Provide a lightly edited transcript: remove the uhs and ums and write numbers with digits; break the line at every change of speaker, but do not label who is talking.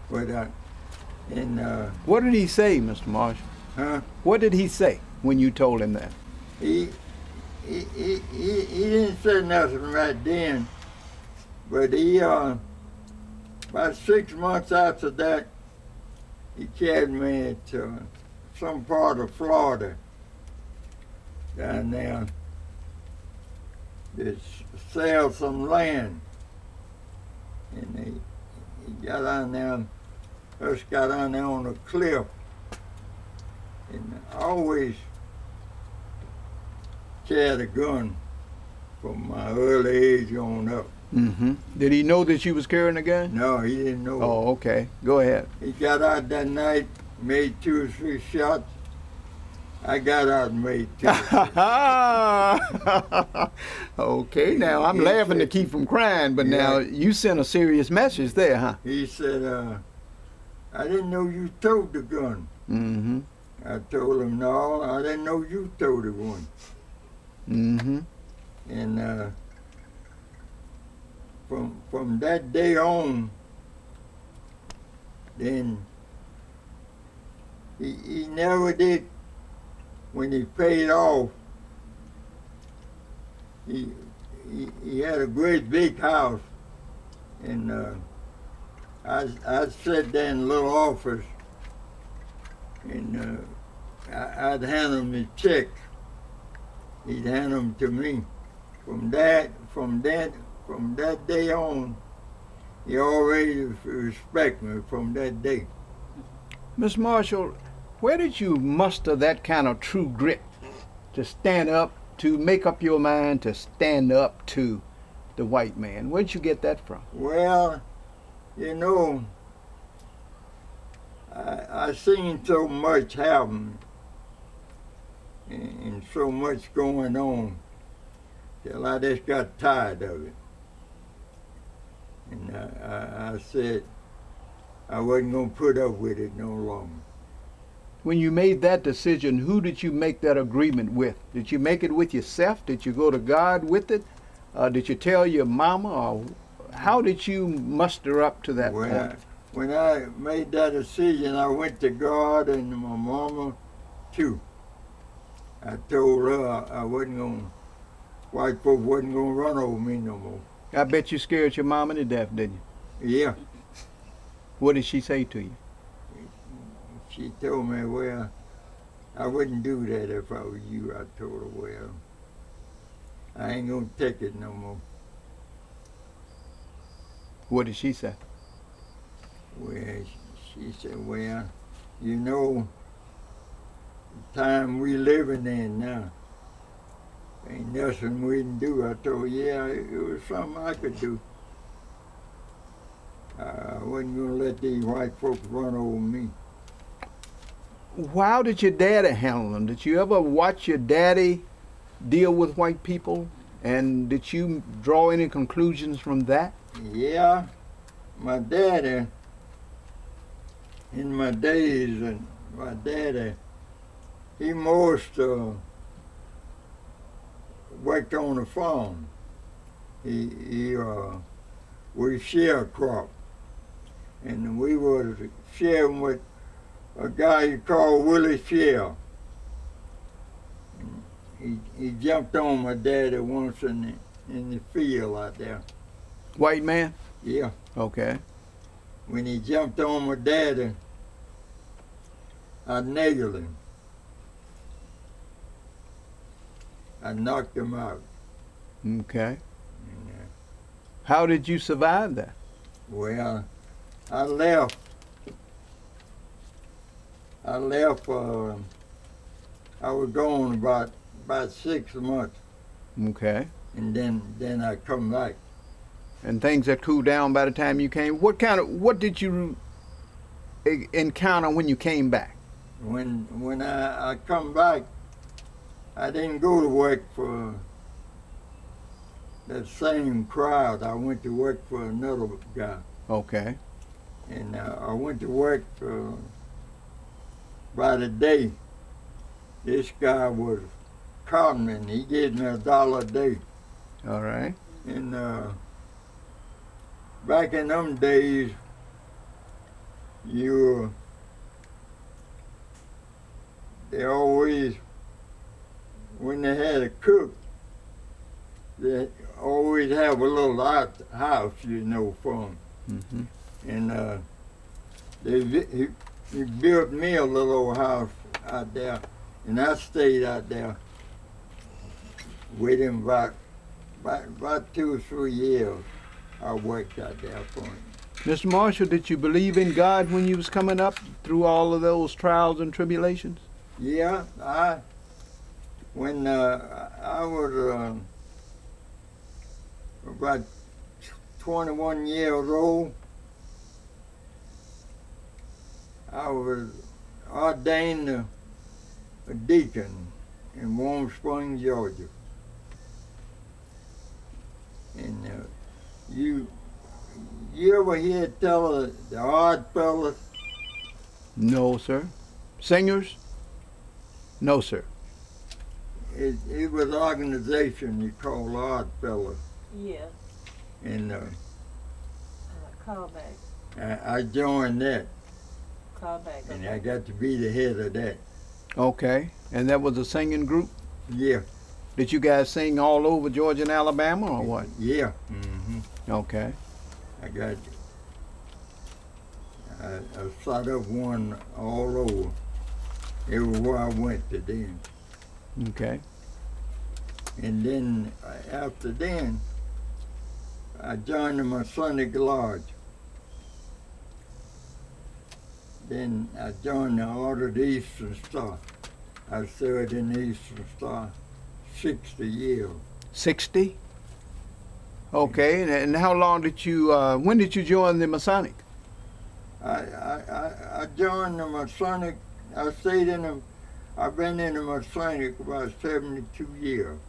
But and
What did he say, Mr. Marshall?
huh?
What did he say when you told him that?
He he didn't say nothing right then, but he about 6 months after that, he carried me to some part of Florida down there to sell some land, and he got on there. Us got on there on a cliff, and I always carried a gun from my early age on up.
Mm-hmm. Did he know that you was carrying a gun?
No, he didn't know.
Oh, okay. Go ahead.
He got out that night, made 2 or 3 shots. I got out and made 2 or 3.
Okay, now I'm laughing to keep from crying, but now you sent a serious message there, huh?
He said, I didn't know you towed the gun.
Mm-hmm.
I told him, no, I didn't know you towed the one.
Mm-hmm.
And from that day on, then he never did. When he paid off, he had a great big house, and I'd sit there in a little office, and I'd hand him the checks. He'd hand them to me. From that day on, he already respect me from that day.
Miss Marshall, where did you muster that kind of true grit to stand up, to make up your mind to stand up to the white man? Where'd you get that from?
Well, you know, I seen so much happen and so much going on till I just got tired of it. And I said I wasn't going to put up with it no longer.
When you made that decision, who did you make that agreement with? Did you make it with yourself? Did you go to God with it? Did you tell your mama? Or how did you muster up to that point?
When I made that decision, I went to God and my mama too. I told her I wasn't going, white folk wasn't going to run over me no more.
I bet you scared your mama to death, didn't you?
Yeah.
What did she say to you?
She told me, well, I wouldn't do that if I was you. I told her, well, I ain't going to take it no more.
What did she say?
Well, she said, well, you know, the time we living in now, ain't nothing we can do. I told her, yeah, it was something I could do. I wasn't going to let these white folks run over me.
How did your daddy handle them? Did you ever watch your daddy deal with white people? And did you draw any conclusions from that?
Yeah, my daddy, in my days, and my daddy, he most worked on the farm. We sharecrop, and we was sharing with a guy you call Willie Shell. He jumped on my daddy once in the field out there.
White man?
Yeah.
Okay.
When he jumped on my daddy, I nailed him. I knocked him out.
Okay.
And,
how did you survive that?
well, I left. I was gone about 6 months.
Okay.
And then I come back.
And things had cooled down by the time you came. What did you encounter when you came back?
When I come back, I didn't go to work for that same crowd. I went to work for another guy.
Okay.
And I went to work for by the day. This guy was cottonman. He gave me $1 a day.
All right.
And back in them days, they always, when they had a cook, they always have a little house, for them.
Mm-hmm.
And he built me a little old house out there, and I stayed out there with him about 2 or 3 years. I worked out there for him.
Mr. Marshall, did you believe in God when you was coming up through all of those trials and tribulations?
Yeah, when I was about 21 years old, I was ordained a deacon in Warm Springs, Georgia. And you ever hear tell of the Odd Fellas?
No, sir. Singers? No, sir.
It was an organization you called Odd Fellas.
Yeah.
And
Call back.
I joined that,
Call back.
and I got to be the head of that.
Okay. And that was a singing group?
Yeah.
Did you guys sing all over Georgia and Alabama or what?
Yeah. Mm-hmm.
Okay.
I set up one all over. Everywhere I went to then.
Okay.
And then after then, I joined the Masonic Lodge. Then I joined the Order of the Eastern Star. I served in the Eastern Star 60 years.
60? Okay. And how long did you, when did you join the Masonic?
I joined the Masonic. I've been in the Masonic about 72 years.